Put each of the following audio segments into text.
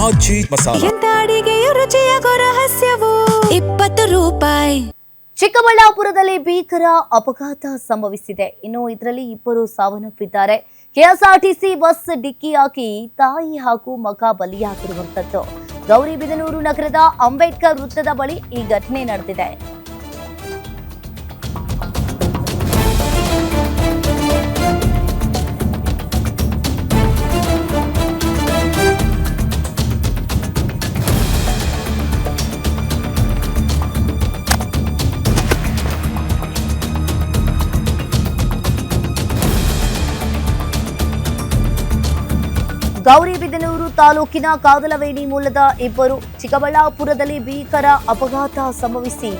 ಆಜಿ ಮಸಾಲ. ಎಂತ ಅಡಿಗೆಯ ರುಚಿಯಾಗೋ ರಹಸ್ಯವು 20 ರೂಪಾಯಿ. ಚಿಕ್ಕಬಳ್ಳಾಪುರದಲ್ಲಿ ಭೀಕರ ಅಪಘಾತ ಸಂಭವಿಸಿದೆ. ಇನ್ನು ಇದರಲ್ಲಿ ಇಬ್ಬರು ಸಾವನ್ನಪ್ಪಿದ್ದಾರೆ. ಕೆಎಸ್ಆರ್ಟಿಸಿ ಬಸ್ ಡಿಕ್ಕಿಯಾಗಿ ತಾಯಿ ಹಾಗೂ ಮಗ ಬಲಿಯಾಗಿರುವಂತದ್ದು. ಗೌರಿಬಿದನೂರು ನಗರದ ಅಂಬೇಡ್ಕರ್ ವೃತ್ತದ ಬಳಿ ಈ ಘಟನೆ ನಡೆದಿದೆ. ಗೌರಿಬಿದನೂರು ತಾಲೂಕಿನ ಕಾದಲವೇಣಿ ಮೂಲದ ಇಬ್ಬರು ಚಿಕ್ಕಬಳ್ಳಾಪುರದಲ್ಲಿ ಭೀಕರ ಅಪಘಾತ ಸಂಭವಿಸಿ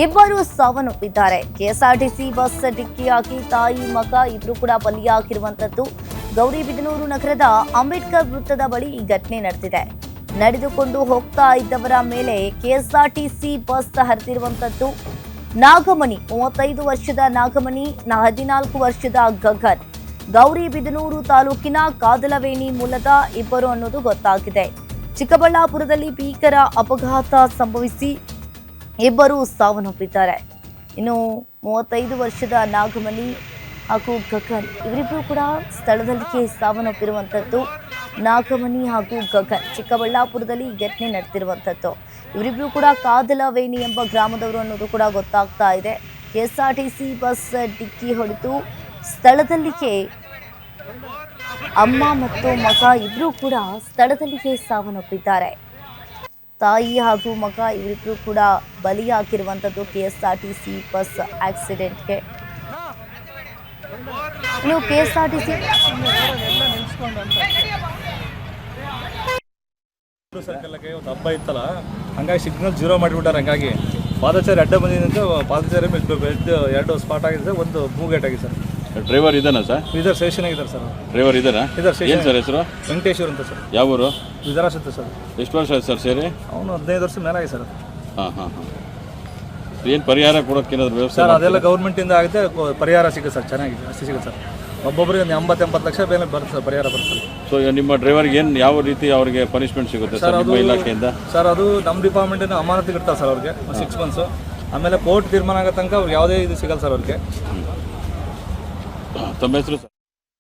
ಇಬ್ಬರು ಸಾವನ್ನಪ್ಪಿದ್ದಾರೆ. ಕೆಎಸ್ಆರ್ಟಿಸಿ ಬಸ್ ಡಿಕ್ಕಿಯಾಗಿ ತಾಯಿ ಮಗ ಇಬ್ರು ಕೂಡ ಬಲಿಯಾಗಿರುವಂತದ್ದು. ಗೌರಿಬಿದನೂರು ನಗರದ ಅಂಬೇಡ್ಕರ್ ವೃತ್ತದ ಬಳಿ ಈ ಘಟನೆ ನಡೆದಿದೆ. ನಡೆದುಕೊಂಡು ಹೋಗ್ತಾ ಇದ್ದವರ ಮೇಲೆ ಕೆಎಸ್ಆರ್ಟಿಸಿ ಬಸ್ ಹರಿದಿರುವಂತದ್ದು. ನಾಗಮಣಿ 35 ವರ್ಷದ ನಾಗಮಣಿ, 14 ವರ್ಷದ ಗಗನ್ ಗೌರಿಬಿದನೂರು ತಾಲೂಕಿನ ಕಾದಲವೇಣಿ ಮೂಲದ ಇಬ್ಬರು ಅನ್ನೋದು ಗೊತ್ತಾಗಿದೆ. ಚಿಕ್ಕಬಳ್ಳಾಪುರದಲ್ಲಿ ಭೀಕರ ಅಪಘಾತ ಸಂಭವಿಸಿ ಇಬ್ಬರು ಸಾವನ್ನಪ್ಪಿದ್ದಾರೆ. ಇನ್ನು 35 ವರ್ಷದ ನಾಗಮಣಿ ಹಾಗೂ ಗಗನ್ ಇವರಿಬ್ಬರು ಕೂಡ ಸ್ಥಳದಲ್ಲಿಯೇ ಸಾವನ್ನಪ್ಪಿರುವಂಥದ್ದು. ನಾಗಮಣಿ ಹಾಗೂ ಗಗನ್ ಚಿಕ್ಕಬಳ್ಳಾಪುರದಲ್ಲಿ ಈ ಘಟನೆ ನಡೆದಿರುವಂಥದ್ದು. ಇವರಿಬ್ಬರು ಕೂಡ ಕಾದಲವೇಣಿ ಎಂಬ ಗ್ರಾಮದವರು ಅನ್ನೋದು ಕೂಡ ಗೊತ್ತಾಗ್ತಾ ಇದೆ. ಕೆಎಸ್ಆರ್ಟಿಸಿ ಬಸ್ ಡಿಕ್ಕಿ ಹೊಡೆದು ಸ್ಥಳದಲ್ಲಿಯೇ ಅಮ್ಮ ಮತ್ತು ಮಗ ಇಬ್ರು ಕೂಡ ಸ್ಥಳದಲ್ಲಿಯೇ ಸಾವನ್ನಪ್ಪಿದ್ದಾರೆ. ತಾಯಿ ಹಾಗೂ ಮಗ ಇವರಿಬ್ರು ಕೂಡ ಬಲಿಯಾಗಿರುವಂಥದ್ದು ಕೆಎಸ್ಆರ್ಟಿಸಿ ಬಸ್ ಆಕ್ಸಿಡೆಂಟ್ಗೆ. ಇನ್ನು ಕೆಎಸ್ಆರ್ಟಿಸಿ ಸರ್ಕಲ್ಗೆ ಒಂದು ಹಬ್ಬ ಇತ್ತಲ್ಲ, ಹಂಗಾಗಿ ಸಿಗ್ನಲ್ ಜೀರೋ ಮಾಡಿಬಿಟ್ಟಾರೆ. ಹಂಗಾಗಿ ಪಾದಚಾರಿ ಅಡ್ಡ ಬಂದಿದ್ದಂತೆ ಪಾದಚಾರಿ ಎರಡು ಸ್ಪಾಟ್ ಆಗಿದೆ, ಒಂದು ಮೂಗೇಟ್ ಆಗಿದೆ ಸರ್. ಡ್ರೈವರ್ ಇದ್ದಾನಾ ಸರ್? ಇದರ ಸ್ಟೇಷನ್ ಆಗಿದ್ದಾರೆ ಸರ್. ಡ್ರೈವರ್ ಇದ್ದಾರಾ? ಏನು ಸರ್ ಹೆಸರು? ವೆಂಕಟೇಶ್ವರ್ ಅಂತ ಸರ್. ಯಾವ ಊರು? ವಿಧಾನಸಭೆ ಸರ್. ಎಷ್ಟು ವರ್ಷ ಆಯ್ತು ಸರ್ ಸೇರಿ? ಅವನು 15 ವರ್ಷ ಮೇಲಾಗಿದೆ ಸರ್. ಹಾಂ. ಏನು ಪರಿಹಾರ ಕೊಡೋಕೆ ಏನಾದ್ರು ವ್ಯವಸ್ಥೆ? ಸರ್ ಅದೆಲ್ಲ ಗೌರ್ಮೆಂಟಿಂದ ಆಗುತ್ತೆ, ಪರಿಹಾರ ಸಿಗುತ್ತೆ ಸರ್. ಚೆನ್ನಾಗಿದೆ, ಅಷ್ಟು ಸಿಗುತ್ತೆ ಸರ್. ಒಬ್ಬೊಬ್ಬರಿಗೆ ಒಂದು 80-80 ಲಕ್ಷ ಮೇಲೆ ಬರುತ್ತೆ ಸರ್, ಪರಿಹಾರ ಬರುತ್ತೆ ಸರ್. ಸೊ ನಿಮ್ಮ ಡ್ರೈವರ್ಗೆ ಏನು ಯಾವ ರೀತಿ ಅವರಿಗೆ ಪನಿಷ್ಮೆಂಟ್ ಸಿಗುತ್ತೆ ಸರ್ ನಿಮ್ಮ ಇಲಾಖೆಯಿಂದ? ಸರ್ ಅದು ನಮ್ಮ ಡಿಪಾರ್ಟ್ಮೆಂಟಿಂದ ಅಮಾನತಿಗೆ ಇರ್ತಾರೆ ಸರ್ ಅವ್ರಿಗೆ 6 months. ಆಮೇಲೆ ಕೋರ್ಟ್ ತೀರ್ಮಾನ ಆಗೋ ತನಕ ಅವ್ರಿಗೆ ಯಾವುದೇ ಇದು ಸಿಗಲ್ಲ ಸರ್ ಅವ್ರಿಗೆ. ತಮ್ಮ ಹೆಸರು ಸರ್?